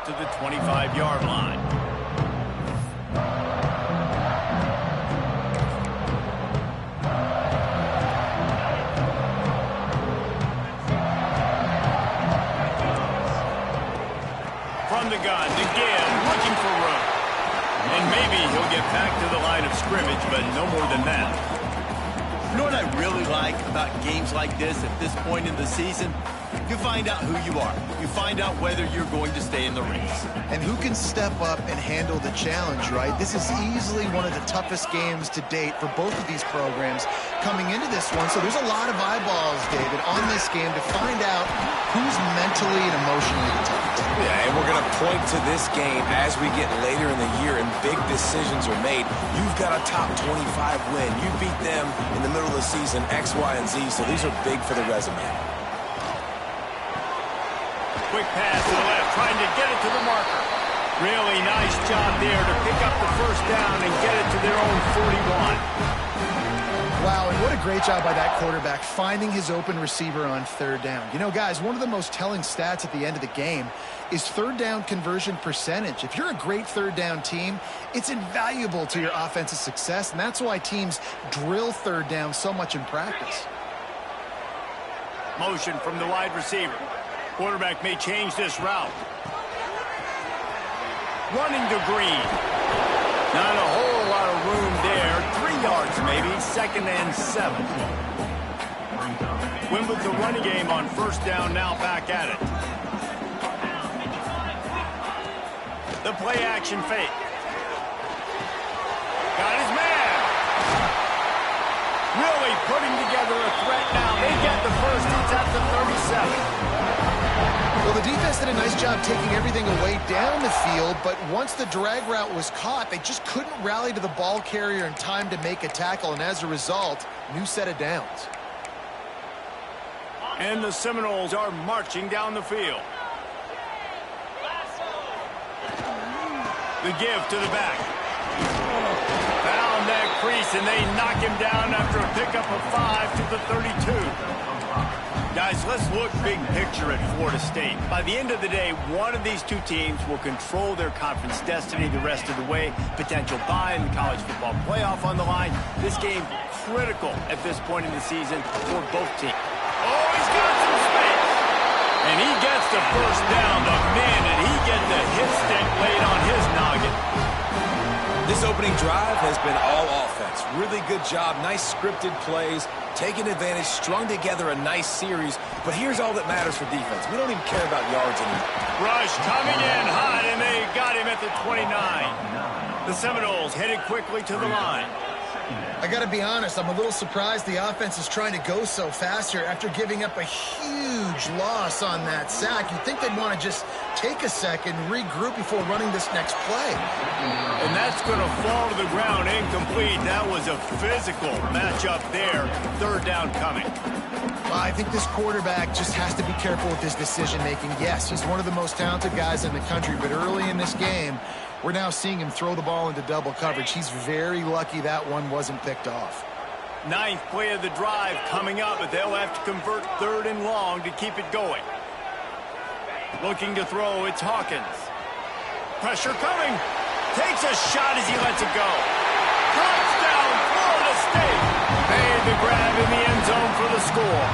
to the 25-yard line. From the gun, again, looking for room. And maybe he'll get back to the line of scrimmage, but no more than that. You know what I really like about games like this at this point in the season? You find out who you are. You find out whether you're going to stay in the race. And who can step up and handle the challenge, right? This is easily one of the toughest games to date for both of these programs coming into this one. So there's a lot of eyeballs, David, on this game to find out who's mentally and emotionally the toughest. Yeah, and we're going to point to this game as we get later in the year and big decisions are made. You've got a top 25 win. You beat them in the middle of the season, X, Y, and Z, so these are big for the resume. Quick pass to the left, trying to get it to the marker. Really nice job there to pick up the first down and get it to their own 41. Wow, and what a great job by that quarterback finding his open receiver on third down. You know, guys, one of the most telling stats at the end of the game is third down conversion percentage. If you're a great third down team, it's invaluable to your offensive success, and that's why teams drill third down so much in practice. Motion from the wide receiver. Quarterback may change this route. Running to Green. Not a whole lot of room there. 3 yards maybe. 2nd and 7. Win with the running game on first down, now back at it. The play action fake. Got his man. Really putting together a threat now. They get the first. It's at the 37. Well, the defense did a nice job taking everything away down the field, but once the drag route was caught, they just couldn't rally to the ball carrier in time to make a tackle, and as a result, new set of downs. And the Seminoles are marching down the field. The give to the back. Found that crease, and they knock him down after a pickup of 5 to the 32. Guys, let's look big picture at Florida State. By the end of the day, one of these two teams will control their conference destiny the rest of the way. Potential bye in the college football playoff on the line. This game critical at this point in the season for both teams. Oh, he's got some space. And he gets the first down. The minute he gets the hit stick laid on his noggin. This opening drive has been all offense. Really good job. Nice scripted plays. Taking advantage, strung together a nice series. But here's all that matters for defense. We don't even care about yards anymore. Rush coming in hot, and they got him at the 29. The Seminoles headed quickly to the line. I got to be honest, I'm a little surprised the offense is trying to go so fast here after giving up a huge loss on that sack. You'd think they'd want to just take a second, regroup before running this next play. And that's going to fall to the ground incomplete. That was a physical matchup there. Third down coming. Well, I think this quarterback just has to be careful with his decision-making. Yes, he's one of the most talented guys in the country, but early in this game, we're now seeing him throw the ball into double coverage. He's very lucky that one wasn't picked off. 9th play of the drive coming up, but they'll have to convert 3rd and long to keep it going. Looking to throw, it's Hawkins. Pressure coming. Takes a shot as he lets it go. Touchdown, Florida State. Made the grab in the end zone for the score.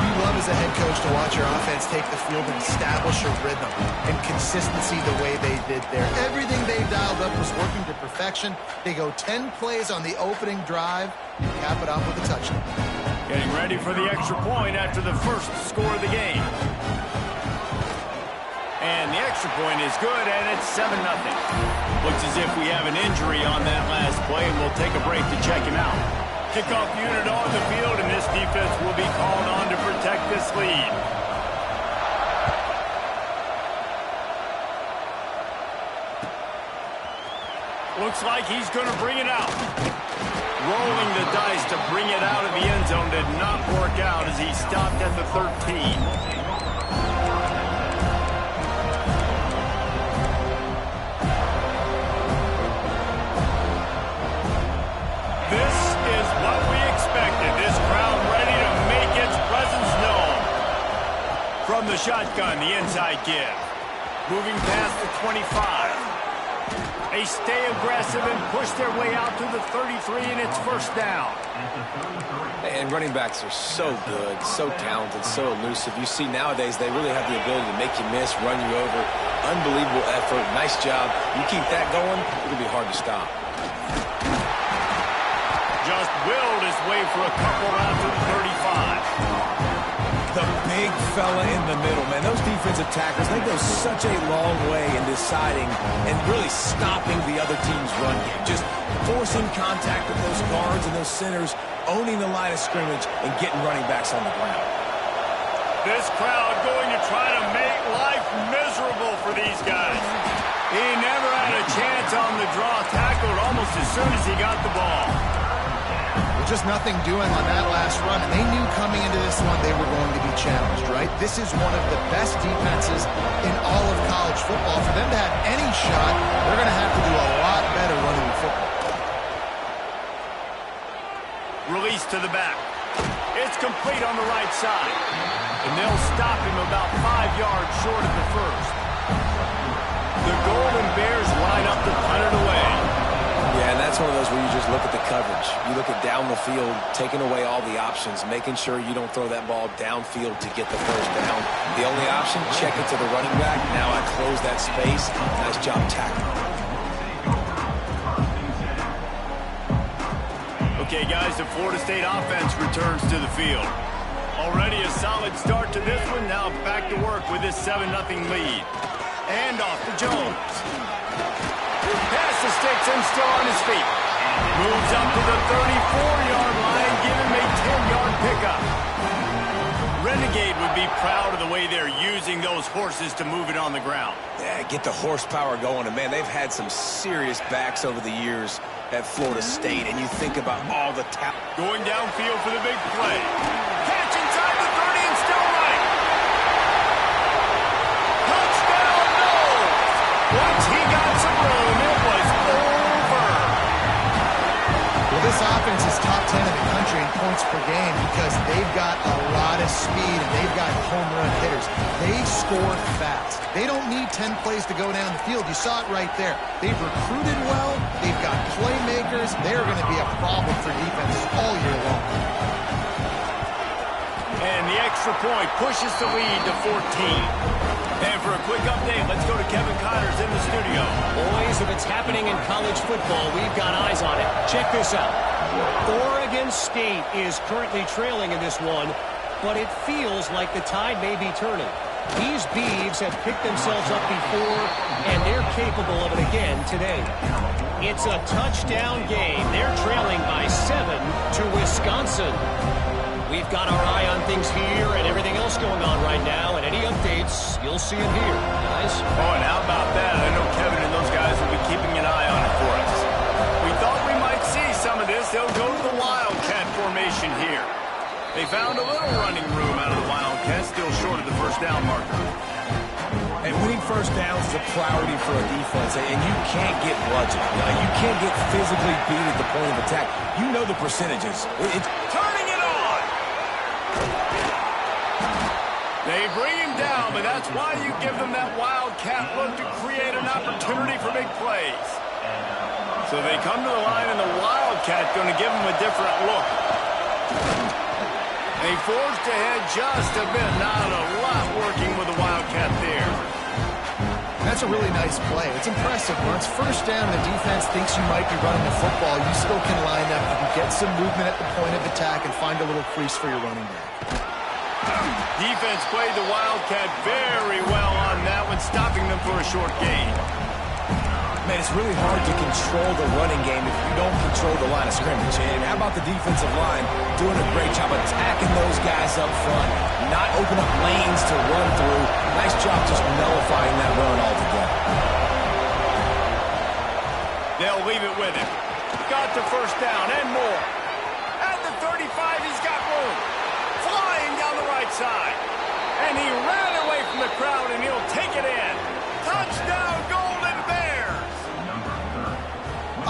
You love as a head coach to watch your offense take the field and establish a rhythm and consistency the way they did there. Everything they dialed up was working to perfection. They go 10 plays on the opening drive and cap it off with a touchdown. Getting ready for the extra point after the first score of the game. And the extra point is good, and it's 7-0. Looks as if we have an injury on that last play, and we'll take a break to check him out. Kickoff unit on the field, and this defense will be called on to protect this lead. Looks like he's going to bring it out. Rolling the dice to bring it out of the end zone did not work out as he stopped at the 13. This is what we expected. This crowd ready to make its presence known. From the shotgun, the inside give. Moving past the 25. They stay aggressive and push their way out to the 33, and it's first down. And running backs are so good, so talented, so elusive. You see nowadays they really have the ability to make you miss, run you over. Unbelievable effort. Nice job. You keep that going, it'll be hard to stop. Just willed his way for a couple out to the 35. The big fella in the middle, man. Those defensive tackles, they go such a long way in deciding and really stopping the other team's run game. Just forcing contact with those guards and those centers, owning the line of scrimmage, and getting running backs on the ground. This crowd going to try to make life miserable for these guys. He never had a chance on the draw, tackled almost as soon as he got the ball. Just nothing doing on that last run, and they knew coming into this one they were going to be challenged, right? This is one of the best defenses in all of college football. For them to have any shot, they're going to have to do a lot better running the football. Release to the back. It's complete on the right side, and they'll stop him about 5 yards short of the first. The Golden Bears line up to punt it away. Yeah, and that's one of those where you just look at the coverage. You look at down the field, taking away all the options, making sure you don't throw that ball downfield to get the first down. The only option, check it to the running back. Now I close that space. Nice job tackling. Okay, guys, the Florida State offense returns to the field. Already a solid start to this one. Now back to work with this 7-0 lead. And off to Jones. Pass the sticks and still on his feet. Moves up to the 34-yard line, give him a 10-yard pickup. Renegade would be proud of the way they're using those horses to move it on the ground. Yeah, get the horsepower going. And, man, they've had some serious backs over the years at Florida State. And you think about all the talent. Going downfield for the big play. Catch inside the 30 and still right. Touchdown, Knowles. Once he got some room, it was over. Well, this offense is top 10 in the country in points per game because they've got a lot of speed and they've got home run hitters. They score fast. They don't need 10 plays to go down the field. You saw it right there. They've recruited well. They've got playmakers. They're going to be a problem for defenses all year long. And the extra point pushes the lead to 14. And for a quick update, let's go to Kevin Connors in the studio. Boys, if it's happening in college football, we've got eyes on it. Check this out. Oregon State is currently trailing in this one, but it feels like the tide may be turning. These Beavs have picked themselves up before, and they're capable of it again today. It's a touchdown game. They're trailing by 7 to Wisconsin. We've got our eye on things here and everything else going on right now, and any updates, you'll see them here, guys. Oh, and how about that? I know Kevin and those guys will be keeping an eye on it for us. We thought we might see some of this. They'll go to the Wildcat formation here. They found a little running room out of the Wildcat, still short of the first down marker. And winning first downs is a priority for a defense, and you can't get bludgeoned. You can't get physically beat at the point of attack. You know the percentages. Turning it on! They bring him down, but that's why you give them that Wildcat look to create an opportunity for big plays. So they come to the line, and the Wildcat going to give them a different look. They forced ahead just a bit. Not a lot working with the Wildcat there. That's a really nice play. It's impressive. Once first down, the defense thinks you might be running the football. You still can line up. You can get some movement at the point of attack and find a little crease for your running back. Defense played the Wildcat very well on that one, stopping them for a short gain. Man, it's really hard to control the running game if you don't control the line of scrimmage. And how about the defensive line doing a great job attacking those guys up front, not open up lanes to run through. Nice job just nullifying that run altogether. They'll leave it with him. Got the first down and more. At the 35, he's got room. Flying down the right side. And he ran away from the crowd, and he'll take it in. Touchdown, Golden Bears!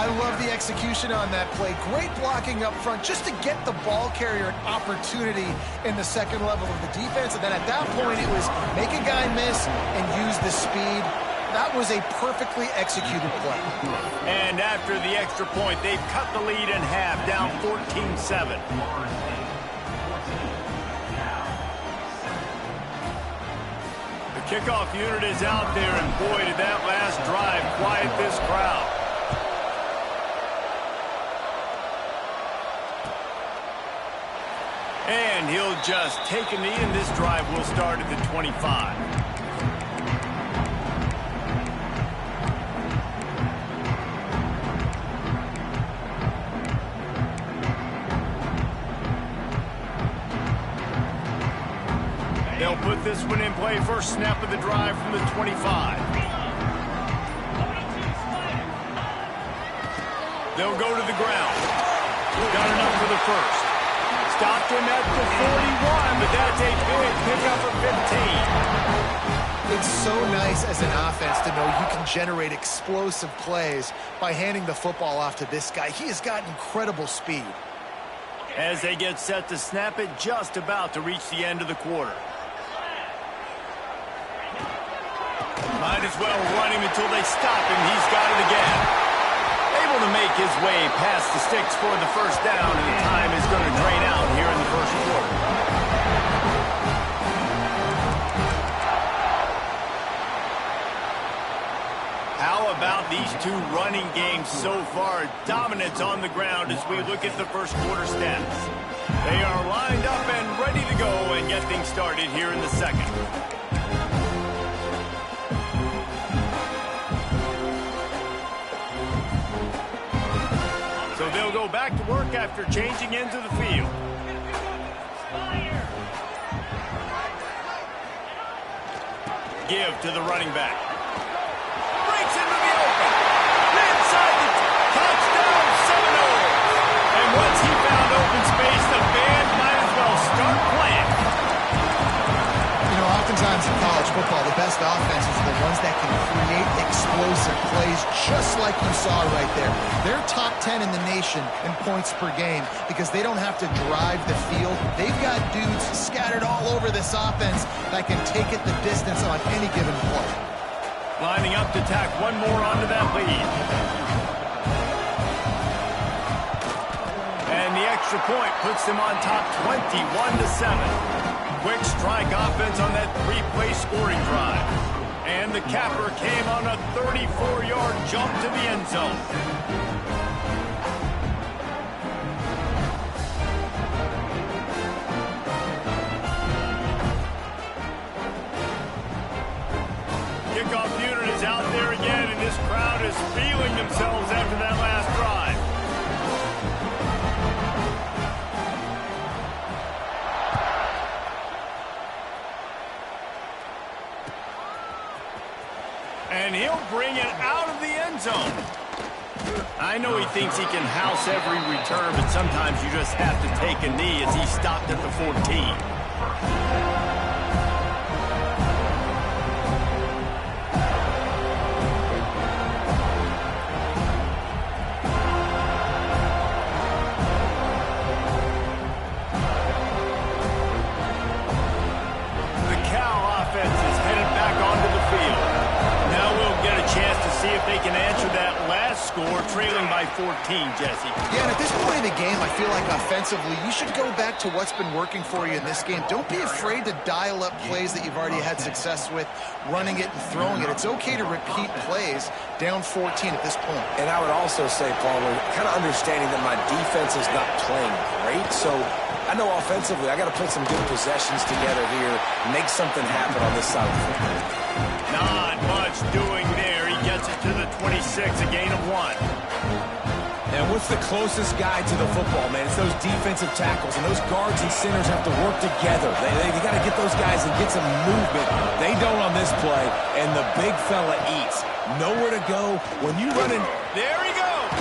I love the execution on that play. Great blocking up front just to get the ball carrier an opportunity in the second level of the defense. And then at that point, it was make a guy miss and use the speed. That was a perfectly executed play. And after the extra point, they've cut the lead in half, down 14-7. The kickoff unit is out there, and boy, did that last drive quiet this crowd. And he'll just take a knee, and this drive will start at the 25. They'll put this one in play. First snap of the drive from the 25. They'll go to the ground. Got enough for the first. Stopped him at the 41, but that's a big pickup of 15. It's so nice as an offense to know you can generate explosive plays by handing the football off to this guy. He has got incredible speed. As they get set to snap it, just about to reach the end of the quarter. Might as well run him until they stop him. He's got it again. Able to make his way past the sticks for the first down, and the time is going to drain out here in the first quarter. How about these two running games so far? Dominance on the ground as we look at the first quarter stats. They are lined up and ready to go and get things started here in the second. So they'll go back to work after changing into the field. Give to the running back. Breaks into the open. Inside the touchdown, 7-0. And once he found open space, the band might as well start playing. You know, oftentimes in college football, the best offenses are the ones that can create explosive plays just like you saw right there. They're top 10 in the nation in points per game because they don't have to drive the field. They've got dudes scattered all over this offense that can take it the distance on any given play. Lining up to tack one more onto that lead. And the extra point puts them on top 21-7. Quick strike offense on that three-play scoring drive. And the capper came on a 34-yard jump to the end zone. Kickoff unit is out there again, and this crowd is feeling themselves after that last drive. And he'll bring it out of the end zone. I know he thinks he can house every return, but sometimes you just have to take a knee as he stopped at the 14. See if they can answer that last score, trailing by 14, Jesse. Yeah, and at this point in the game, I feel like offensively, you should go back to what's been working for you in this game. Don't be afraid to dial up plays that you've already had success with, running it and throwing it. It's okay to repeat plays down 14 at this point. And I would also say, Paul, we're kind of understanding that my defense is not playing great, so I know offensively I got to put some good possessions together here, make something happen on this side of the football. Not much doing there. He gets it to the 26, a gain of 1. And what's the closest guy to the football, man? It's those defensive tackles, and those guards and centers have to work together. They got to get those guys and get some movement. They don't on this play, and the big fella eats. Nowhere to go. When you run in... There he goes!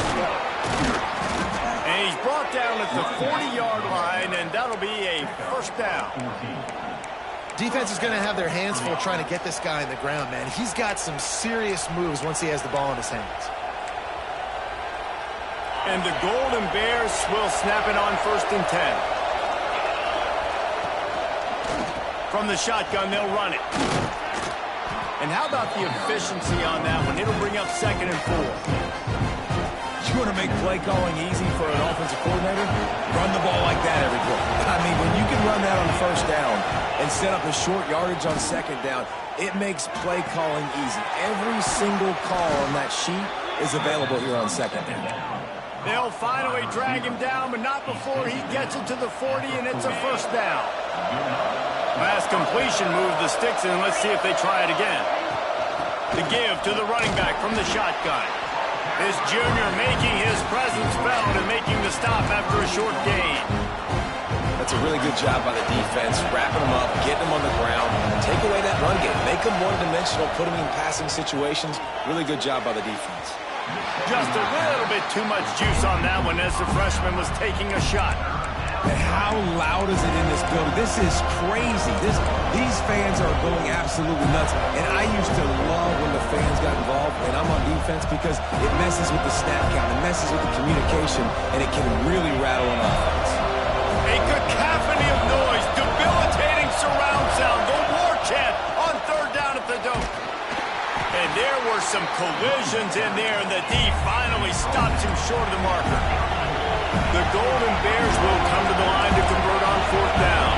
And he's brought down at the 40-yard line, and that'll be a first down. Defense is going to have their hands full trying to get this guy on the ground, man. He's got some serious moves once he has the ball in his hands. And the Golden Bears will snap it on 1st and 10. From the shotgun, they'll run it. And how about the efficiency on that one? It'll bring up 2nd and 4. You want to make play calling easy for an offensive coordinator? Run the ball like that every play. I mean, when you can run that on 1st down and set up a short yardage on 2nd down, it makes play calling easy. Every single call on that sheet is available here on 2nd down. They'll finally drag him down, but not before he gets it to the 40, and it's a 1st down. Pass completion moved the sticks in. Let's see if they try it again. The give to the running back from the shotgun. This junior making his presence felt and making the stop after a short gain. That's a really good job by the defense, wrapping them up, getting them on the ground, take away that run game, make them one-dimensional, put them in passing situations. Really good job by the defense. Just a little bit too much juice on that one as the freshman was taking a shot. And how loud is it in this building? This is crazy. These fans are going absolutely nuts. And I used to love when the fans got involved, and I'm on defense, because it messes with the snap count, it messes with the communication, and it can really rattle an offense. A cacophony of noise, debilitating surround sound, the war chant on 3rd down at the Dome. And there were some collisions in there, and the D finally stops him short of the marker. The Golden Bears will come to the line to convert on 4th down.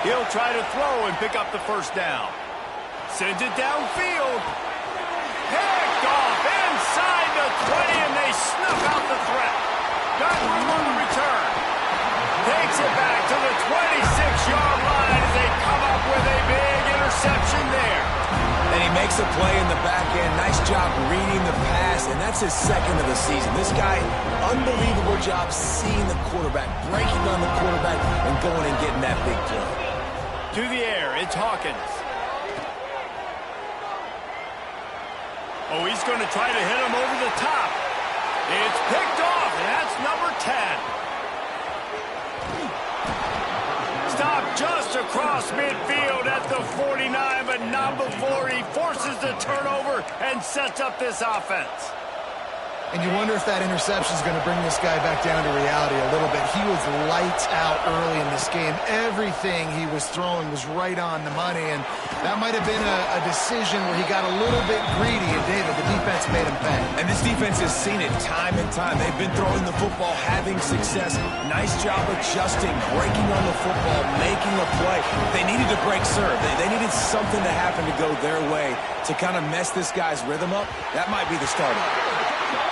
He'll try to throw and pick up the 1st down. Sends it downfield. Picked off inside the 20, and they snuff out the threat. Got room on the return. Takes it back to the 26-yard line as they come up with a big interception there. And he makes a play in the back end. Nice job reading the pass, and that's his 2nd of the season. This guy, unbelievable job seeing the quarterback, breaking on the quarterback, and going and getting that big play. To the air, it's Hawkins. Oh, he's going to try to hit him over the top. It's picked off, and that's number 10. Stopped just across midfield at the 49, but not before he forces the turnover and sets up this offense. And you wonder if that interception is going to bring this guy back down to reality a little bit. He was lights out early in this game. Everything he was throwing was right on the money, and that might have been a decision where he got a little bit greedy, and David, the defense made him pay. And this defense has seen it time and time. They've been throwing the football, having success. Nice job adjusting, breaking on the football, making a play. They needed to break serve. They needed something to happen to go their way to kind of mess this guy's rhythm up. That might be the starter.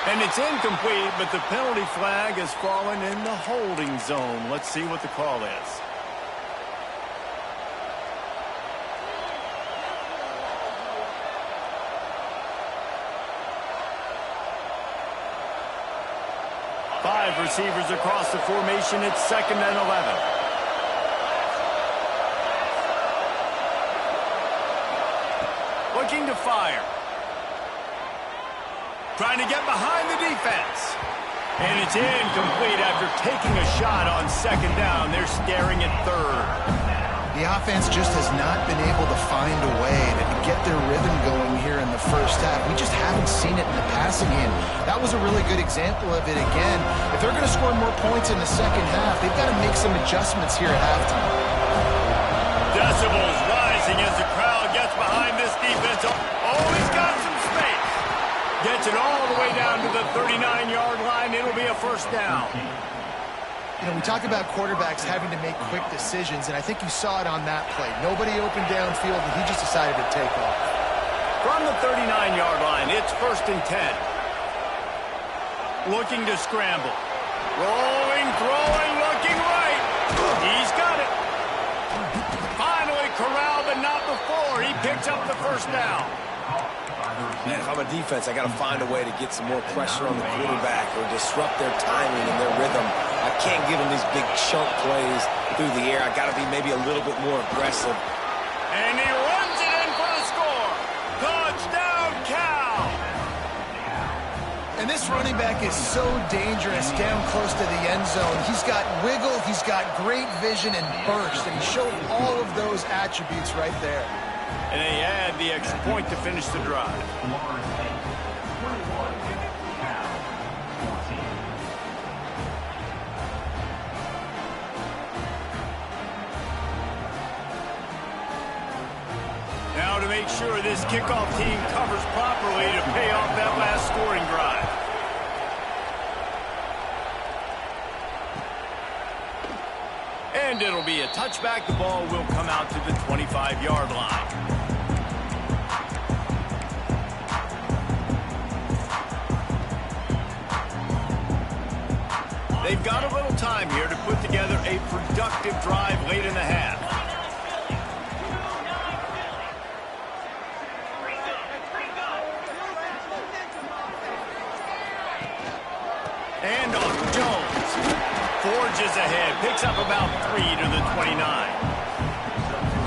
And it's incomplete, but the penalty flag has fallen in the holding zone. Let's see what the call is. Five receivers across the formation. It's 2nd and 11. Looking to fire. Trying to get behind the defense. And it's incomplete after taking a shot on 2nd down. They're staring at 3rd. The offense just has not been able to find a way to get their rhythm going here in the 1st half. We just haven't seen it in the passing game. That was a really good example of it again. If they're going to score more points in the 2nd half, they've got to make some adjustments here at halftime. Decibels rising as the crowd gets behind this defense. Oh, he's got some space. Gets it all the way down to the 39-yard line. It'll be a 1st down. You know, we talk about quarterbacks having to make quick decisions, and I think you saw it on that play. Nobody opened downfield, and he just decided to take off. From the 39-yard line, it's 1st and 10. Looking to scramble. Rolling, throwing, looking right. He's got it. Finally corralled, but not before. He picks up the 1st down. Man, if I'm a defense, I got to find a way to get some more pressure on the quarterback or disrupt their timing and their rhythm. I can't give them these big chunk plays through the air. I got to be maybe a little bit more aggressive. And he runs it in for the score. Touchdown, Cal! And this running back is so dangerous down close to the end zone. He's got wiggle, he's got great vision and burst, and he showed all of those attributes right there. And they add the extra point to finish the drive. Now to make sure this kickoff team covers properly to pay off that last scoring drive. And it'll be a touchback. The ball will come out to the 25-yard line. They've got a little time here to put together a productive drive late in the half. And off Jones. Forges ahead. Picks up about 3 to the 29.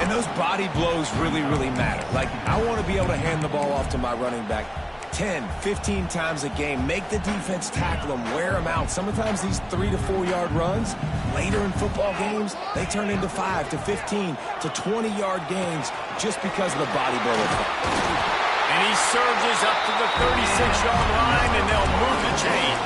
And those body blows really, really matter. Like, I want to be able to hand the ball off to my running back 10, 15 times a game. Make the defense tackle them, wear them out. Sometimes these 3 to 4 yard runs, later in football games, they turn into 5 to 15 to 20-yard gains just because of the body blow effect. And he surges up to the 36-yard line, and they'll move the chain.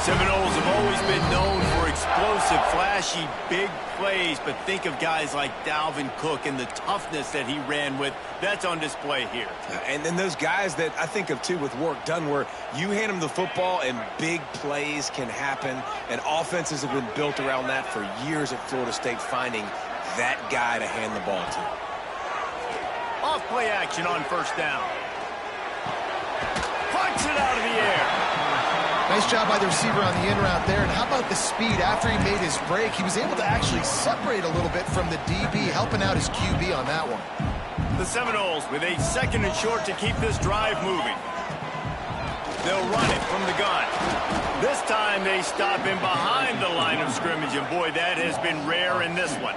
Seminoles have always been known for explosive, flashy, big plays, but think of guys like Dalvin Cook and the toughness that he ran with. That's on display here. And then those guys that I think of, too, with Warrick Dunn, where you hand them the football and big plays can happen, and offenses have been built around that for years at Florida State, finding that guy to hand the ball to. Off play action on first down. Plucks it out of the air. Nice job by the receiver on the in route there. And how about the speed? After he made his break, he was able to actually separate a little bit from the DB, helping out his QB on that one. The Seminoles with a 2nd and short to keep this drive moving. They'll run it from the gun. This time they stop him behind the line of scrimmage, and boy, that has been rare in this one.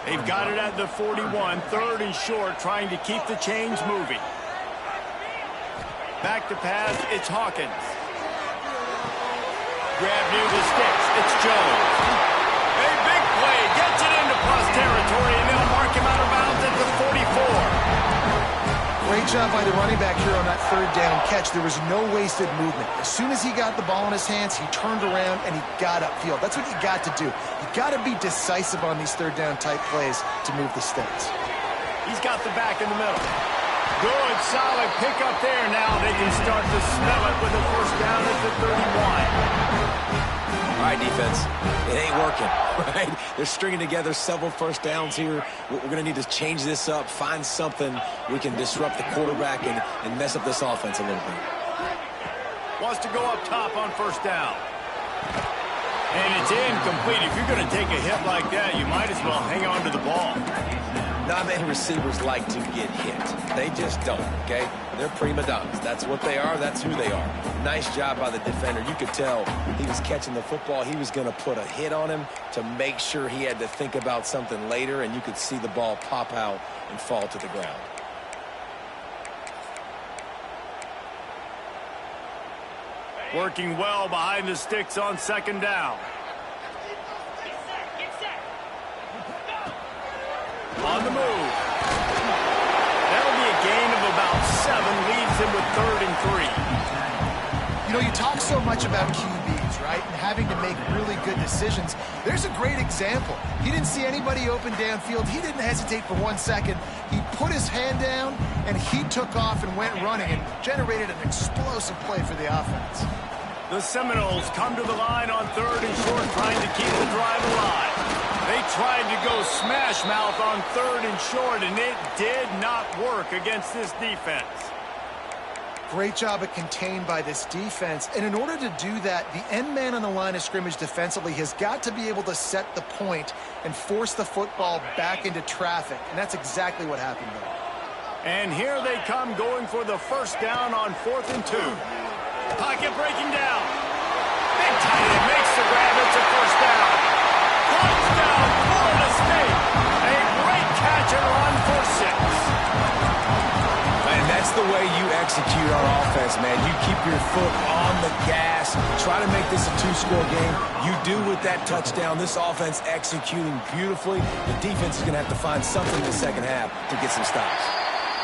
They've got it at the 41, 3rd and short, trying to keep the chains moving. Back to pass, it's Hawkins. Grab near the sticks, it's Jones. A big play, gets it into plus territory, and they'll mark him out of bounds at the 44. Great job by the running back here on that 3rd down catch. There was no wasted movement. As soon as he got the ball in his hands, he turned around and he got upfield. That's what you got to do. You got to be decisive on these 3rd down type plays to move the sticks. He's got the back in the middle. Good, solid pickup there. Now they can start to smell it with a first down at the 31. All right, defense, it ain't working, right? They're stringing together several first downs here. We're going to need to change this up, find something we can disrupt the quarterback and mess up this offense a little bit. Wants to go up top on first down. And it's incomplete. If you're going to take a hit like that, you might as well hang on to the ball. Not many receivers like to get hit. They just don't, okay? They're prima donnas. That's what they are. That's who they are. Nice job by the defender. You could tell he was catching the football. He was going to put a hit on him to make sure he had to think about something later, and you could see the ball pop out and fall to the ground. Working well behind the sticks on 2nd down. On the move. That'll be a gain of about 7, leaves him with 3rd and 3. You know, you talk so much about QBs, right, and having to make really good decisions. There's a great example. He didn't see anybody open downfield. He didn't hesitate for 1 second. He put his hand down, and he took off and went running and generated an explosive play for the offense. The Seminoles come to the line on 3rd and short, trying to keep the drive alive. They tried to go smash mouth on 3rd and short, and it did not work against this defense. Great job at contained by this defense. And in order to do that, the end man on the line of scrimmage defensively has got to be able to set the point and force the football back into traffic. And that's exactly what happened there. And here they come going for the first down on 4th and 2. Pocket breaking down. Big tight end makes the grab. It's a first down. Touchdown, Florida State. A great catch and run for 6. And that's the way you execute on offense, man. You keep your foot on the gas, try to make this a two-score game. You do with that touchdown. This offense executing beautifully. The defense is going to have to find something in the second half to get some stops.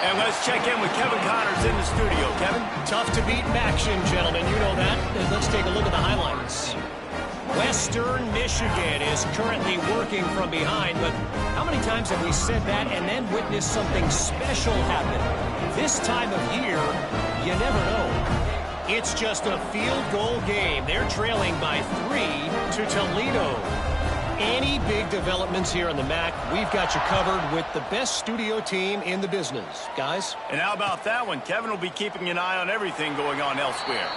And let's check in with Kevin Connors in the studio. Kevin? Tough to beat in action, gentlemen. You know that. And let's take a look at the highlights. Western Michigan is currently working from behind, but how many times have we said that and then witnessed something special happen? This time of year, you never know. It's just a field goal game. They're trailing by 3 to Toledo. Any big developments here on the MAC, we've got you covered with the best studio team in the business. Guys? And how about that one? Kevin will be keeping an eye on everything going on elsewhere.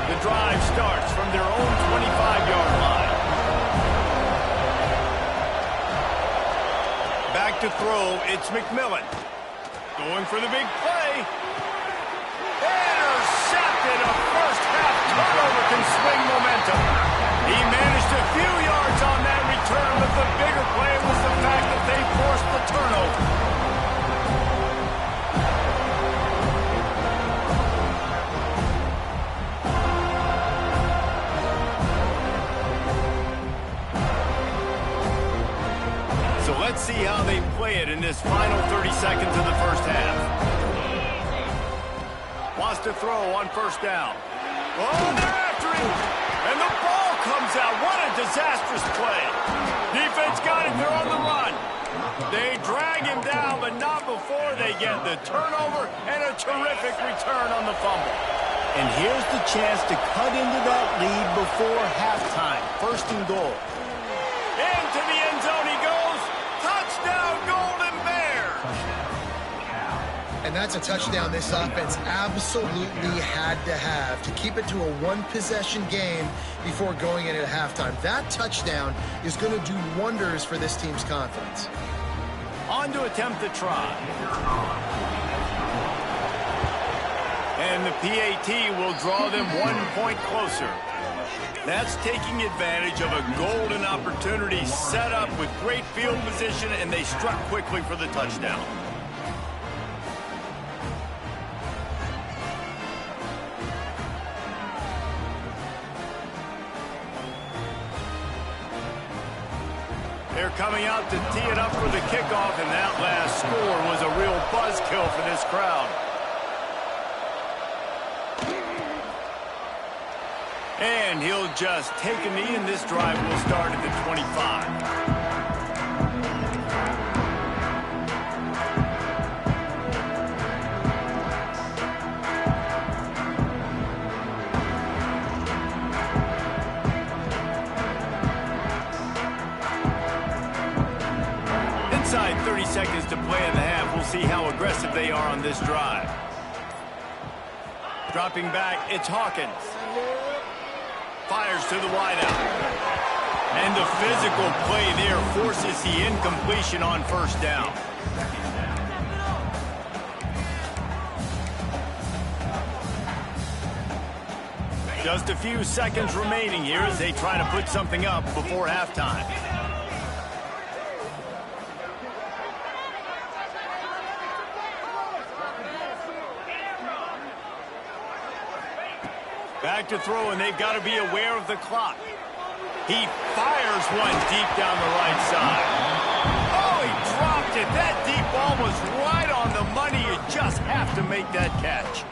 The drive starts from their own 25-yard line. Back to throw, it's McMillan. Going for the big play. Intercepted. A first-half turnover can swing momentum. He managed a few yards on that return, but the bigger play was the fact that they forced the turnover. Let's see how they play it in this final 30 seconds of the first half. Wants to throw on first down. Oh, they're after him. And the ball comes out. What a disastrous play. Defense got it. They're on the run. They drag him down, but not before they get the turnover and a terrific return on the fumble. And here's the chance to cut into that lead before halftime. First and goal. Into the end zone he goes. Touchdown, Golden Bears! And that's a touchdown this offense absolutely had to have to keep it to a one-possession game before going in at halftime. That touchdown is going to do wonders for this team's confidence. On to attempt the try. And the PAT will draw them 1 point closer. That's taking advantage of a golden opportunity set up with great field position, and they struck quickly for the touchdown. They're coming out to tee it up for the kickoff, and that last score was a real buzzkill for this crowd. And he'll just take a knee, and this drive will start at the 25. Inside 30 seconds to play in the half. We'll see how aggressive they are on this drive. Dropping back, it's Hawkins. Fires to the wideout. And the physical play there forces the incompletion on first down. Just a few seconds remaining here as they try to put something up before halftime. Back to throw, and they've got to be aware of the clock. He fires one deep down the right side. Oh, he dropped it. That deep ball was right on the money. You just have to make that catch.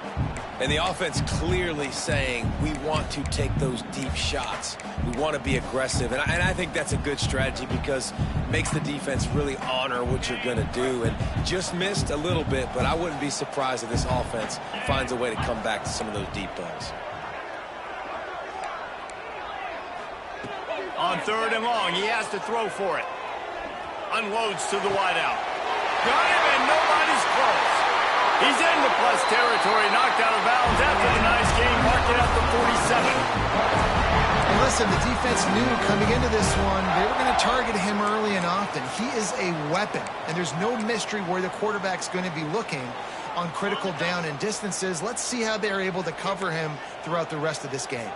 And the offense clearly saying, we want to take those deep shots. We want to be aggressive. And I think that's a good strategy because it makes the defense really honor what you're going to do. And just missed a little bit, but I wouldn't be surprised if this offense finds a way to come back to some of those deep balls. On third and long, he has to throw for it. Unloads to the wideout. Got him, and nobody's close. He's into plus territory, knocked out of bounds after the nice game, marked it at the 47. And listen, the defense knew coming into this one, they were going to target him early and often. He is a weapon, and there's no mystery where the quarterback's going to be looking. on critical down and distances. Let's see how they're able to cover him throughout the rest of this game.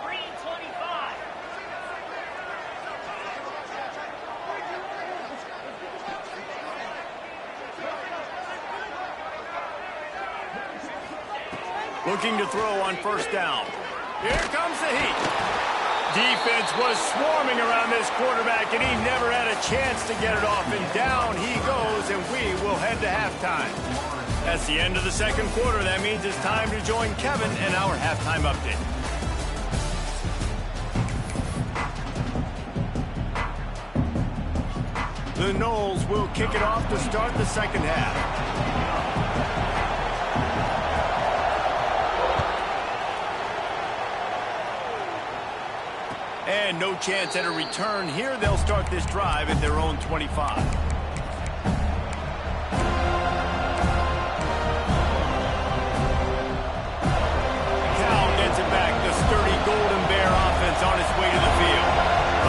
Looking to throw on first down. Here comes the heat. Defense was swarming around this quarterback, and he never had a chance to get it off. And down he goes, and we will head to halftime. That's the end of the second quarter. That means it's time to join Kevin in our halftime update. The Noles will kick it off to start the second half. And no chance at a return here. They'll start this drive at their own 25. Cal gets it back. The sturdy Golden Bear offense on its way to the field.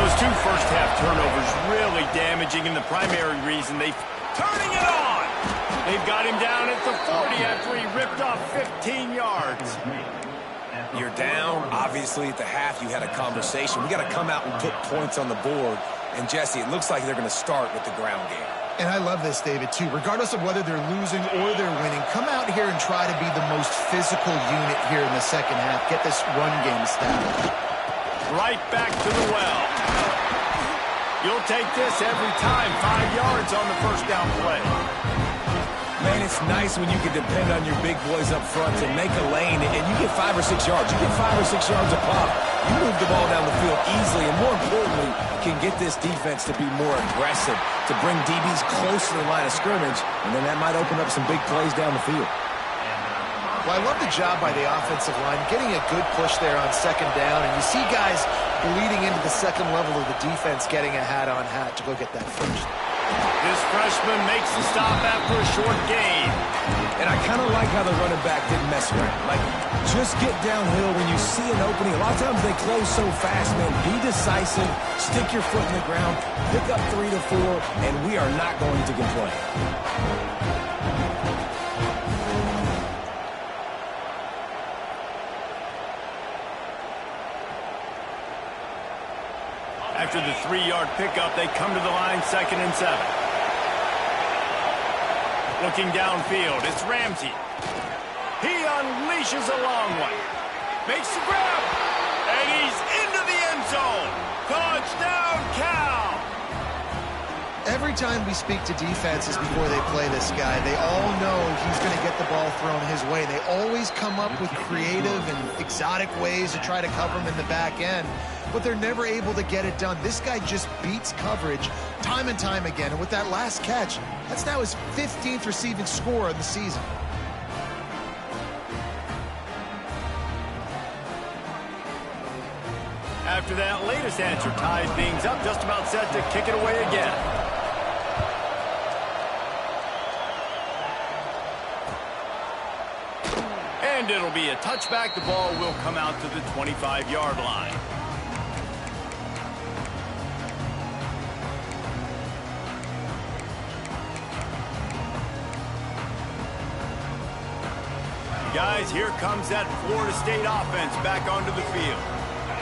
Those two first-half turnovers really damaging, and the primary reason they've turning it on. They've got him down at the 40 after he ripped off 15 yards. You're down. Obviously, at the half, you had a conversation. We got to come out and put points on the board. And, Jesse, it looks like they're going to start with the ground game. And I love this, David, too. Regardless of whether they're losing or they're winning, come out here and try to be the most physical unit here in the second half. Get this run game established. Right back to the well. You'll take this every time. 5 yards on the first down play. Man, it's nice when you can depend on your big boys up front to make a lane, and you get 5 or 6 yards. You get 5 or 6 yards a pop. You move the ball down the field easily, and more importantly, can get this defense to be more aggressive, to bring DBs closer to the line of scrimmage, and then that might open up some big plays down the field. Well, I love the job by the offensive line, getting a good push there on second down, and you see guys bleeding into the second level of the defense getting a hat-on-hat to go get that first. This freshman makes the stop after a short gain. And I kind of like how the running back didn't mess around. Like, just get downhill when you see an opening. A lot of times they close so fast, man. Be decisive, stick your foot in the ground, pick up 3 to 4, and we are not going to complain. After the 3-yard pickup, they come to the line, 2nd and 7. Looking downfield, it's Ramsey. He unleashes a long one. Makes the grab. And he's into the end zone. Touchdown, Cal. Every time we speak to defenses before they play this guy, they all know he's going to get the ball thrown his way. They always come up with creative and exotic ways to try to cover him in the back end, but they're never able to get it done. This guy just beats coverage time and time again, and with that last catch, that's now his 15th receiving score of the season. After that latest answer ties things up, just about set to kick it away again. And it'll be a touchback. The ball will come out to the 25-yard line. Guys, here comes that Florida State offense back onto the field.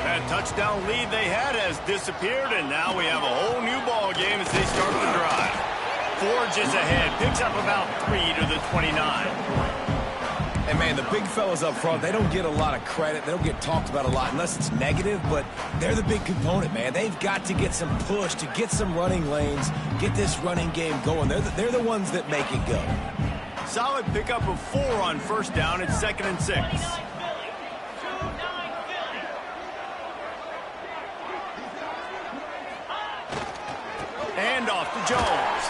That touchdown lead they had has disappeared, and now we have a whole new ball game as they start the drive. Forges ahead, picks up about 3 to the 29. And, man, the big fellas up front, they don't get a lot of credit. They don't get talked about a lot unless it's negative, but they're the big component, man. They've got to get some push, to get some running lanes, get this running game going. They're the ones that make it go. Solid pickup of 4 on first down. It's 2nd and 6. Hand off to Jones.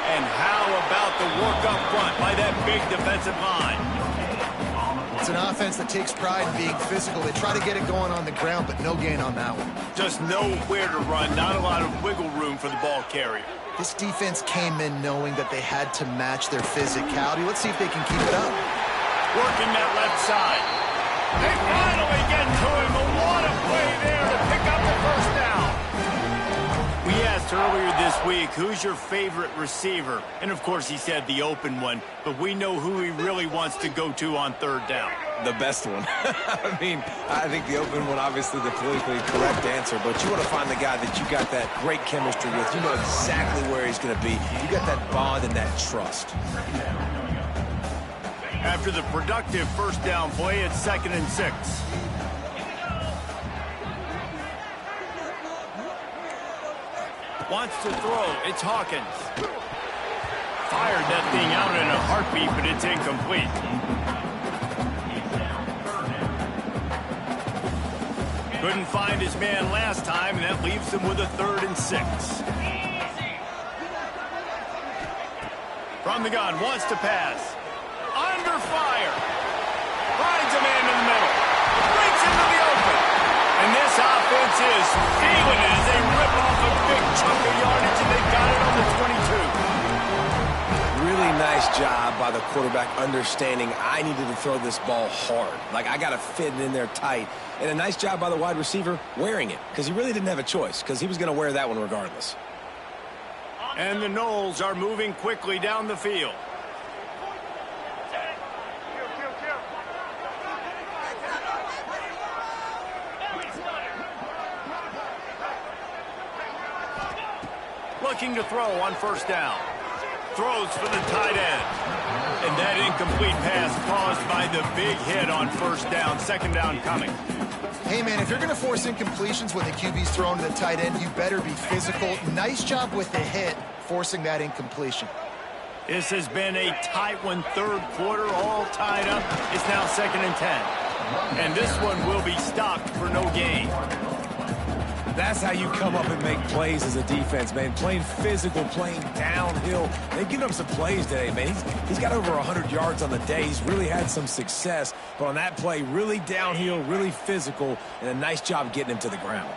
And how about the work up front by that big defensive line? It's an offense that takes pride in being physical. They try to get it going on the ground, but no gain on that one. Just nowhere to run. Not a lot of wiggle room for the ball carrier. This defense came in knowing that they had to match their physicality. Let's see if they can keep it up. Working that left side. They finally get to him. A lot of play there to pick up the first down. We asked earlier this week who's your favorite receiver? And, of course, he said the open one, but we know who he really wants to go to on third down. The best one. I mean, I think the open one, obviously the politically correct answer, but you want to find the guy that you got that great chemistry with. You know exactly where he's going to be. You got that bond and that trust. After the productive first down play, it's 2nd and 6. Wants to throw. It's Hawkins. Fired that thing out in a heartbeat, but it's incomplete. Couldn't find his man last time, and that leaves him with a 3rd and 6. From the gun, wants to pass. Under fire. Finds a man in the middle. Breaks into the open. And this offense is feeling it as they rip off a big chunk of yardage, and they got it on the 22. Really nice job by the quarterback understanding I needed to throw this ball hard. Like, I got to fit it in there tight. And a nice job by the wide receiver wearing it, because he really didn't have a choice, because he was going to wear that one regardless. And the Noles are moving quickly down the field. Looking to throw on first down. Throws for the tight end. And that incomplete pass caused by the big hit on first down. 2nd down coming. Hey, man, if you're going to force incompletions when the QB's thrown to the tight end, you better be physical. Nice job with the hit, forcing that incompletion. This has been a tight one, third quarter, all tied up. It's now 2nd and 10. And this one will be stopped for no gain. That's how you come up and make plays as a defense, man. Playing physical, playing downhill. They've given him some plays today, man. He's got over 100 yards on the day. He's really had some success. But on that play, really downhill, really physical, and a nice job getting him to the ground.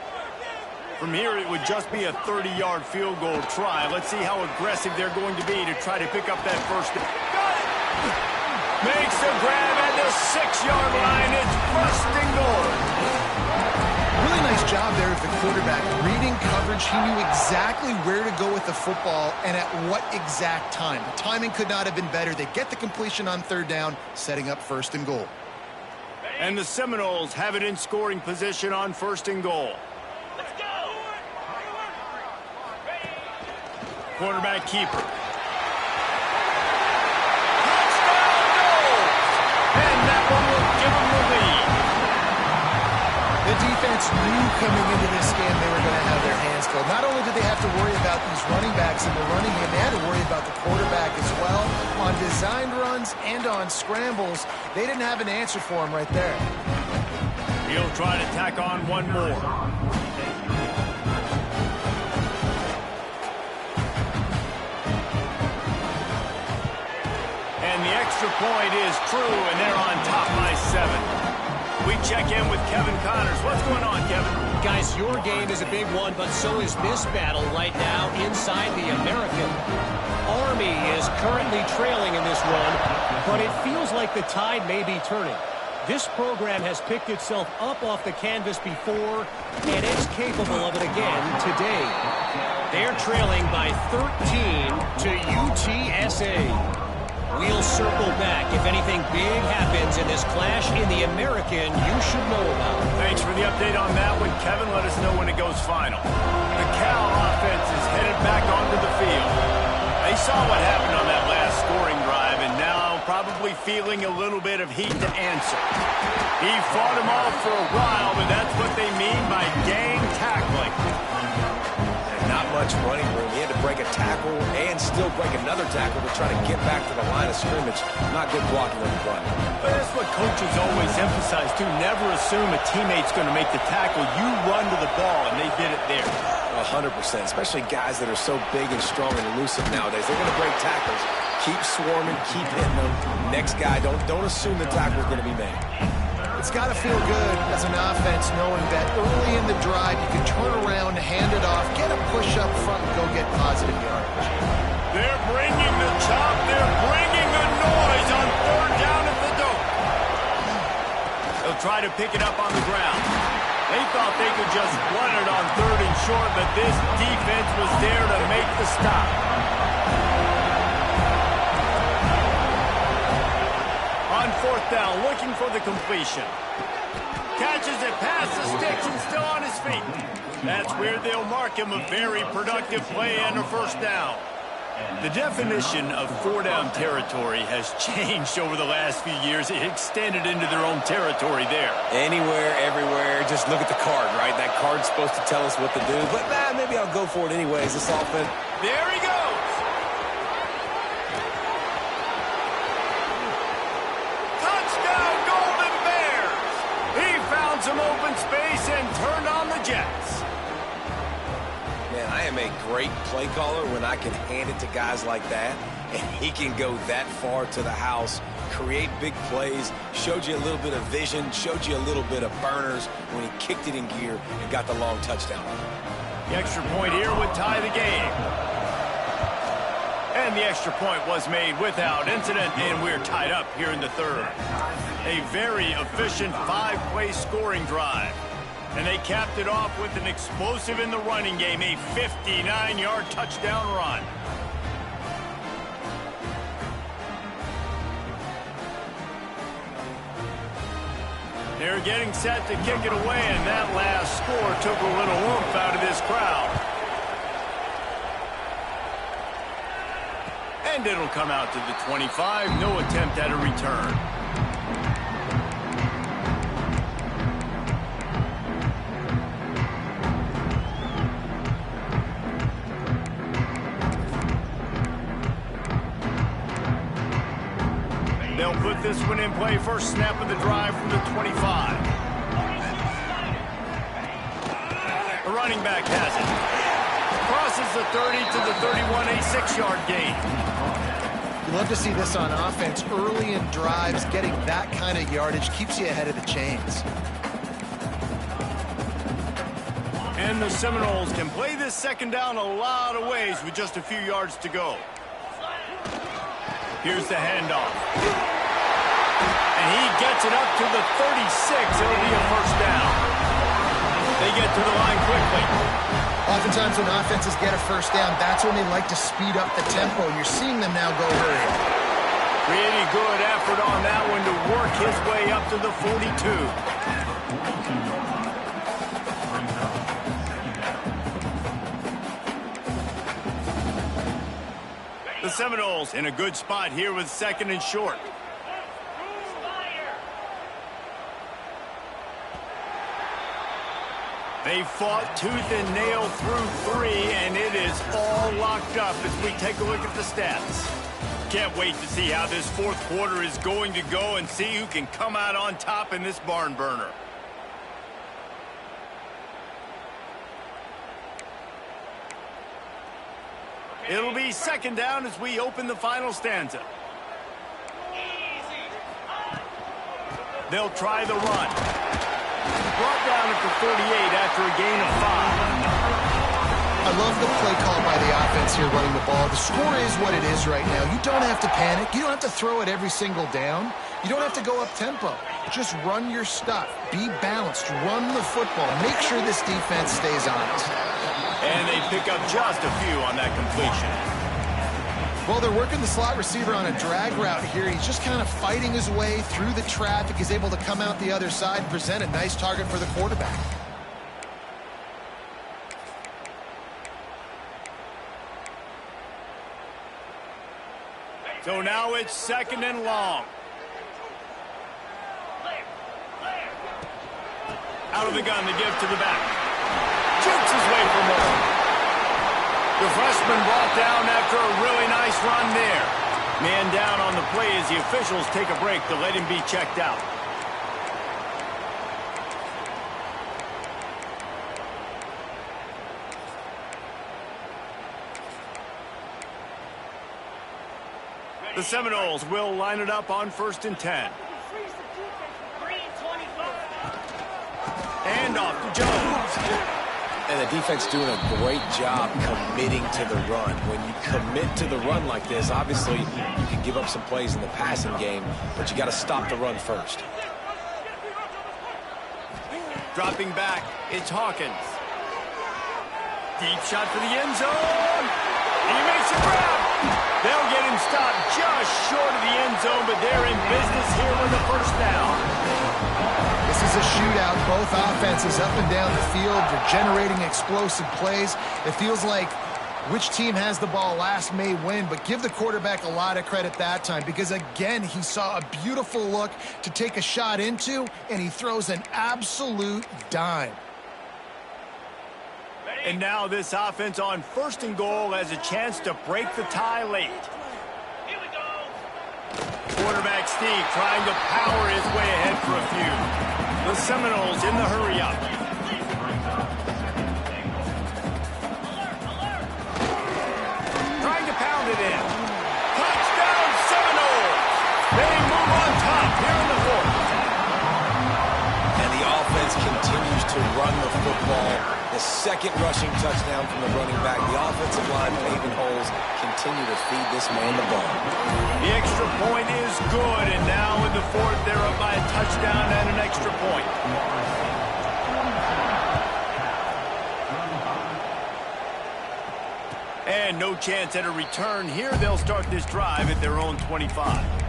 From here, it would just be a 30-yard field goal try. Let's see how aggressive they're going to be to try to pick up that first down. Makes a grab at the 6-yard line. It's 1st and goal. Really nice job there of the quarterback. Reading coverage, he knew exactly where to go with the football and at what exact time. The timing could not have been better. They get the completion on third down, setting up 1st and goal. And the Seminoles have it in scoring position on 1st and goal. Let's go! Quarterback keeper. Touchdown goal! And that one will give them the lead. The defense knew coming into this game they were going to have their hands full. Not only did they have to worry about these running backs in the running game, they had to worry about the quarterback as well. On designed runs and on scrambles, they didn't have an answer for him right there. He'll try to tack on one more. And the extra point is true, and they're on top by 7. We check in with Kevin Connors. What's going on, Kevin? Guys, your game is a big one, but so is this battle right now inside the American. Army is currently trailing in this one, but it feels like the tide may be turning. This program has picked itself up off the canvas before, and it's capable of it again today. They're trailing by 13 to UTSA. We'll circle back if anything big happens in this clash in the American you should know about. Thanks for the update on that one, Kevin. Let us know when it goes final. The Cal offense is headed back onto the field. They saw what happened on that last scoring drive, and now probably feeling a little bit of heat to answer. He fought them off for a while, but that's what they mean by gang tackling. Not much running room. He had to break a tackle and still break another tackle to try to get back to the line of scrimmage. Not good blocking on the play. But that's what coaches always emphasize, too. Never assume a teammate's going to make the tackle. You run to the ball, and they did it there. 100%, especially guys that are so big and strong and elusive nowadays. They're going to break tackles. Keep swarming, keep hitting them. Next guy, don't assume the tackle's going to be made. It's got to feel good as an offense knowing that early in the drive you can turn around, hand it off, get a push up front, and go get positive yardage. They're bringing the chop. They're bringing the noise on third down at the dope. They'll try to pick it up on the ground. They thought thought they could just run it on 3rd and short, but this defense was there to make the stop. On 4th down, looking for the completion. Catches it past the sticks and still on his feet. That's where they'll mark him a very productive play and a 1st down. The definition of 4-down territory has changed over the last few years. It extended into their own territory there. Anywhere, everywhere, just look at the card, right? That card's supposed to tell us what to do, but maybe I'll go for it anyways. This offense. There he goes. Touchdown, Golden Bears. He found some open space and turned on the Jets. Man, I am a great play caller when I can hand it to guys like that, and he can go that far to the house, create big plays, showed you a little bit of vision, showed you a little bit of burners when he kicked it in gear and got the long touchdown. The extra point here would tie the game. And the extra point was made without incident, and we're tied up here in the 3rd. A very efficient 5-play scoring drive. And they capped it off with an explosive in the running game, a 59-yard touchdown run. They're getting set to kick it away, and that last score took a little oomph out of this crowd. And it'll come out to the 25, no attempt at a return. They'll put this one in play. First snap of the drive from the 25. The running back has it. Crosses the 30 to the 31, a 6-yard gain. You love to see this on offense. Early in drives, getting that kind of yardage keeps you ahead of the chains. And the Seminoles can play this 2nd down a lot of ways with just a few yards to go. Here's the handoff. And he gets it up to the 36. It'll be a 1st down. They get to the line quickly. Oftentimes when offenses get a 1st down, that's when they like to speed up the tempo. You're seeing them now go hurry. Really good effort on that one to work his way up to the 42. The Seminoles in a good spot here with 2nd and short. They fought tooth and nail through 3, and it is all locked up as we take a look at the stats. Can't wait to see how this 4th quarter is going to go and see who can come out on top in this barn burner. It'll be 2nd down as we open the final stanza. They'll try the run. Brought down at the 38 after a gain of 5. I love the play call by the offense here running the ball. The score is what it is right now. You don't have to panic. You don't have to throw it every single down. You don't have to go up tempo. Just run your stuff. Be balanced. Run the football. Make sure this defense stays honest. And they pick up just a few on that completion. Well, they're working the slot receiver on a drag route here. He's just kind of fighting his way through the traffic. He's able to come out the other side and present a nice target for the quarterback. So now it's 2nd and long. Out of the gun to give to the back. Jukes his way for more. The freshman brought down after a really nice run there. Man down on the play as the officials take a break to let him be checked out. The Seminoles will line it up on 1st and 10. And off to Jones. And the defense doing a great job committing to the run. When you commit to the run like this, obviously you can give up some plays in the passing game, but you got to stop the run first. Dropping back, it's Hawkins. Deep shot for the end zone. He makes a grab. They'll get him stopped just short of the end zone, but they're in business here with a first down. This is a shootout. Both offenses up and down the field. They're generating explosive plays. It feels like which team has the ball last may win, but give the quarterback a lot of credit that time because, again, he saw a beautiful look to take a shot into, and he throws an absolute dime. And now this offense on 1st and goal has a chance to break the tie late. Here we go. Quarterback Steve trying to power his way ahead for a few. The Seminoles in the hurry-up. Trying to pound it in. Touchdown Seminoles! They move on top here in the 4th. And the offense continues to run the football. The second rushing touchdown from the running back. The offensive line paving holes continue to feed this man the ball. The extra point is good, and now in the 4th, they're up by a touchdown and an extra point. And no chance at a return here. They'll start this drive at their own 25.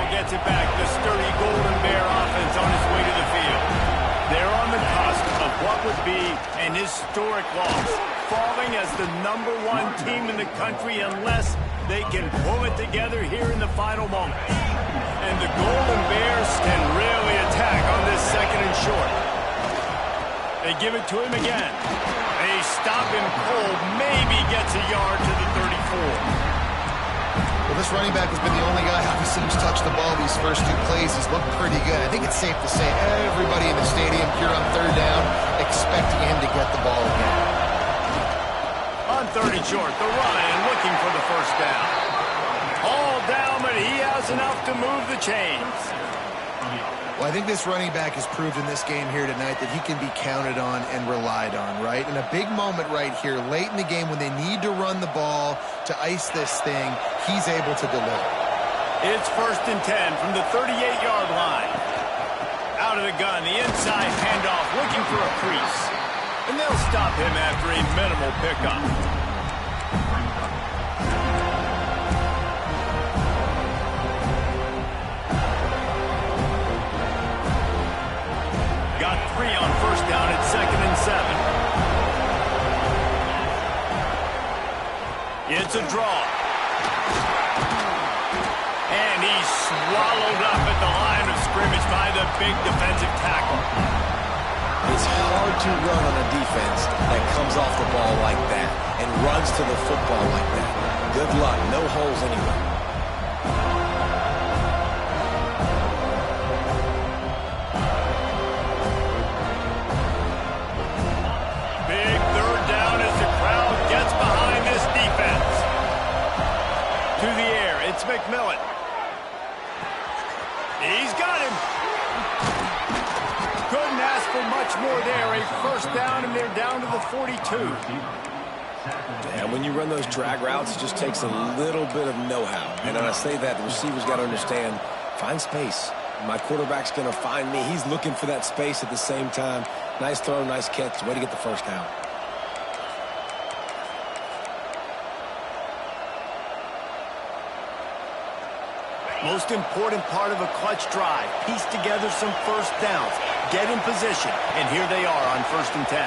Gets it back. The sturdy Golden Bear offense on its way to the field. They're on the cusp of what would be an historic loss, falling as the #1 team in the country unless they can pull it together here in the final moments. And the Golden Bears can really attack on this 2nd and short. They give it to him again. They stop him cold, maybe gets a yard to the 34. Well, this running back has been the only guy obviously who's touched the ball these first 2 plays. He's looked pretty good. I think it's safe to say everybody in the stadium here on 3rd down expecting him to get the ball again. On 3rd and short, the Ryan looking for the first down. All down, but he has enough to move the chains. Well, I think this running back has proved in this game here tonight that he can be counted on and relied on, right? In a big moment right here, late in the game when they need to run the ball to ice this thing, he's able to deliver. It's 1st and 10 from the 38-yard line. Out of the gun, the inside handoff, looking for a crease. And they'll stop him after a minimal pickup. Got 3 on 1st down at 2nd and 7. It's a draw. And he's swallowed up at the line of scrimmage by the big defensive tackle. It's hard to run on a defense that comes off the ball like that and runs to the football like that. Good luck. No holes anywhere. Big 3rd down as the crowd gets behind this defense. To the air, it's McMillan. He's got him. Couldn't ask for much more there. A 1st down, and they're down to the 42. And when you run those drag routes, it just takes a little bit of know-how. And when I say that, the receiver's got to understand, find space. My quarterback's going to find me. He's looking for that space at the same time. Nice throw, nice catch. Way to get the first down. Most important part of a clutch drive. Piece together some first downs. Get in position. And here they are on 1st and 10.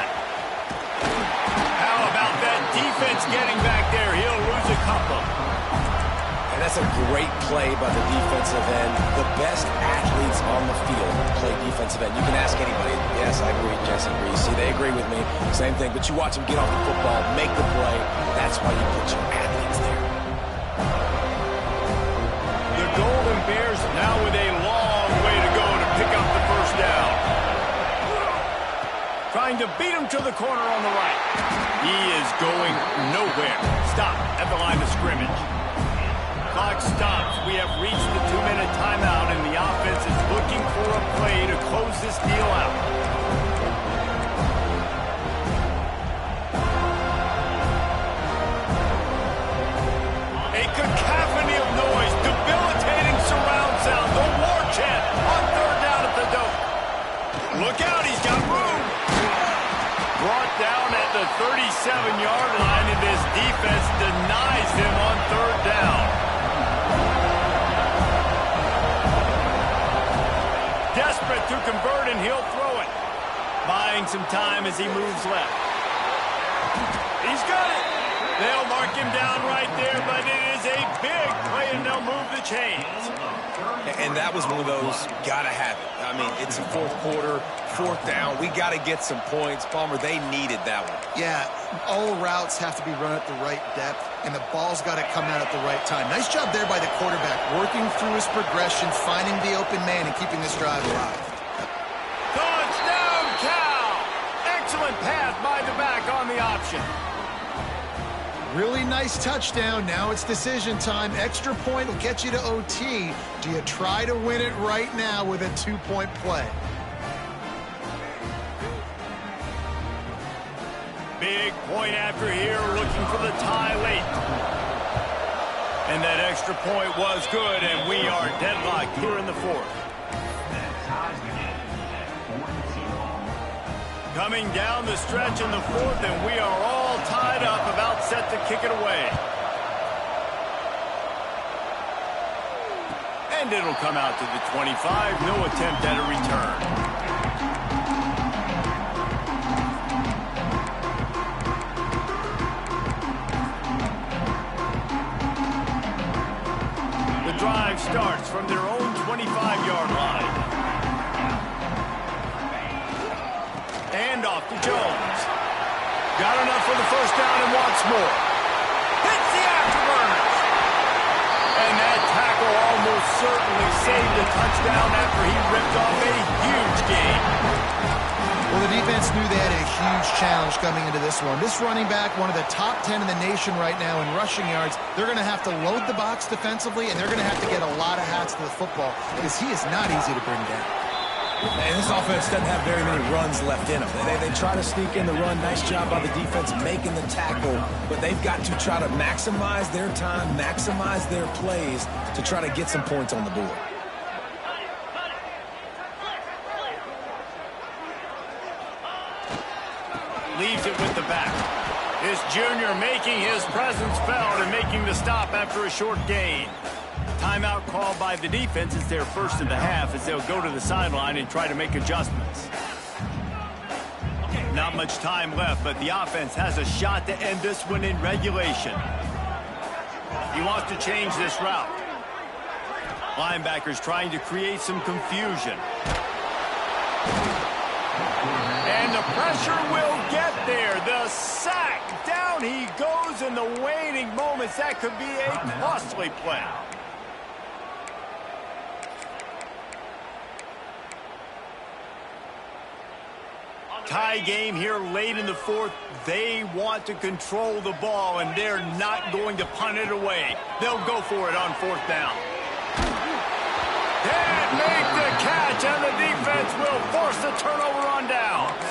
How about that defense getting back there? He'll lose a couple. And that's a great play by the defensive end. The best athletes on the field play defensive end. You can ask anybody. Yes, I agree. Jesse agrees. See, they agree with me. Same thing. But you watch them get off the football, make the play. That's why you put your athletes there. The Golden Bears now with a long way to go to pick up the first down. Trying to beat him to the corner on the right. He is going nowhere. Stop at the line of scrimmage. Clock stops. We have reached the 2-minute timeout, and the offense is looking for a play to close this deal out. A cacophony of noise, debilitating surround desperate to convert, and he'll throw it. Buying some time as he moves left. He's got it. They'll mark him down right there, but it is a big play, and they'll move the chains. And that was one of those, gotta have it. I mean, it's a fourth quarter, fourth down. We got to get some points. Palmer, they needed that one. Yeah, all routes have to be run at the right depth, and the ball's got to come out at the right time. Nice job there by the quarterback, working through his progression, finding the open man, and keeping this drive alive. Touchdown, Cal! Excellent pass by the back on the option. Really nice touchdown. Now it's decision time. Extra point will get you to OT. Do you try to win it right now with a 2-point play? Big point after here, looking for the tie late. And that extra point was good, and we are deadlocked here in the fourth. Coming down the stretch in the fourth, and we are all tied up, about set to kick it away. And it'll come out to the 25. No attempt at a return. The drive starts from their own 25-yard line. And off to Jones. Got enough for the first down and wants more. Hits the afterburners. And that tackle almost certainly saved a touchdown after he ripped off a huge gain. Well, the defense knew they had a huge challenge coming into this one. This running back, one of the top 10 in the nation right now in rushing yards, they're going to have to load the box defensively, and they're going to have to get a lot of hats to the football because he is not easy to bring down. And this offense doesn't have very many runs left in them. They try to sneak in the run. Nice job by the defense making the tackle. But they've got to try to maximize their time, maximize their plays to try to get some points on the board. Leaves it with the back. This junior making his presence felt and making the stop after a short gain. Timeout called by the defense is their first of the half as they'll go to the sideline and try to make adjustments. Not much time left, but the offense has a shot to end this one in regulation. He wants to change this route. Linebackers trying to create some confusion. And the pressure will get there. The sack. Down he goes in the waning moments. That could be a costly play. Tie game here late in the fourth. They want to control the ball, and they're not going to punt it away. They'll go for it on fourth down. Can't make the catch, and the defense will force the turnover on downs.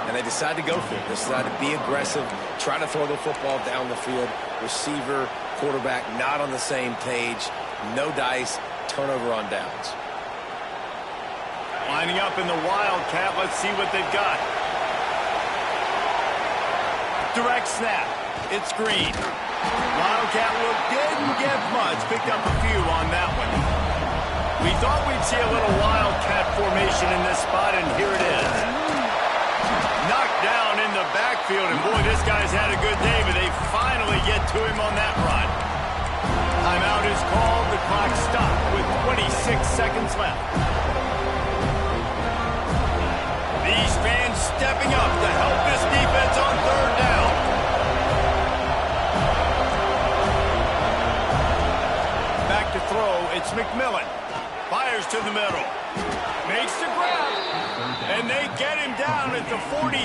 And they decide to go for it. They decide to be aggressive, try to throw the football down the field. Receiver, quarterback not on the same page. No dice, turnover on downs. Lining up in the Wildcat. Let's see what they've got. Direct snap. It's Green. Wildcat look didn't get much. Picked up a few on that one. We thought we'd see a little Wildcat formation in this spot, and here it is. Knocked down in the backfield, and boy, this guy's had a good day, but they finally get to him on that run. Timeout is called. The clock stopped with 26 seconds left. These fans stepping up to help this defense on third down. Back to throw, it's McMillan. Fires to the middle. Makes the grab. And they get him down at the 43,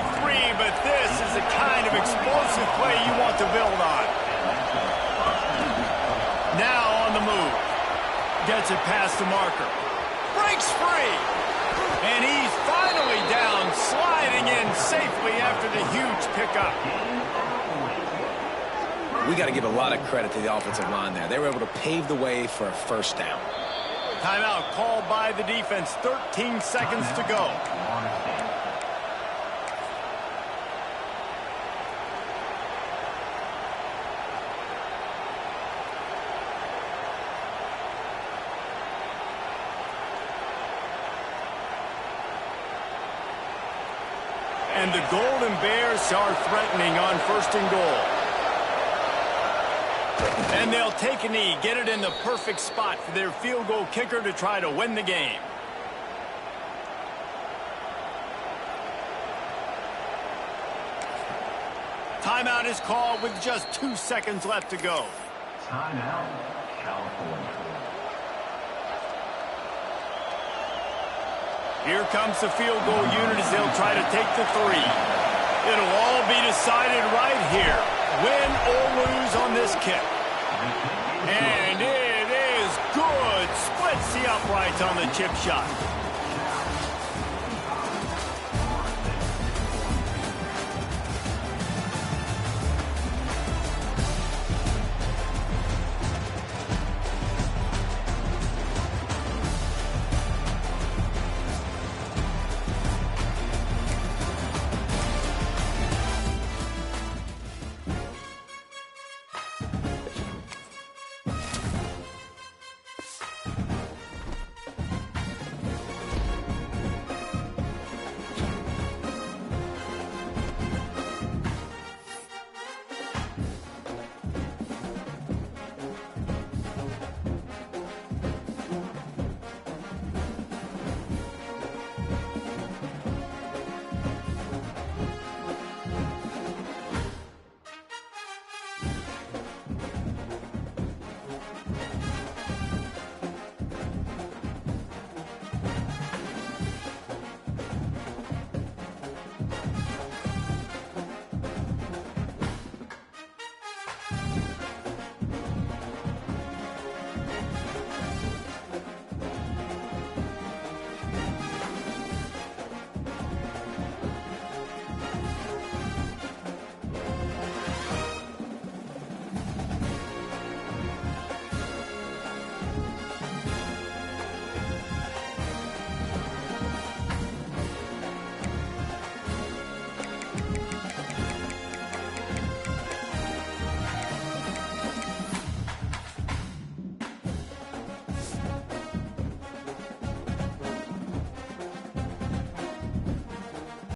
but this is the kind of explosive play you want to build on. Now on the move. Gets it past the marker. Breaks free. And he's finally down, sliding in safely after the huge pickup. We got to give a lot of credit to the offensive line there. They were able to pave the way for a first down. Timeout called by the defense. 13 seconds to go. And the Golden Bears are threatening on 1st and goal. And they'll take a knee, get it in the perfect spot for their field goal kicker to try to win the game. Timeout is called with just 2 seconds left to go. Timeout, California. Here comes the field goal unit as they'll try to take the 3. It'll all be decided right here. Win or lose on this kick. And it is good. Splits the uprights on the chip shot.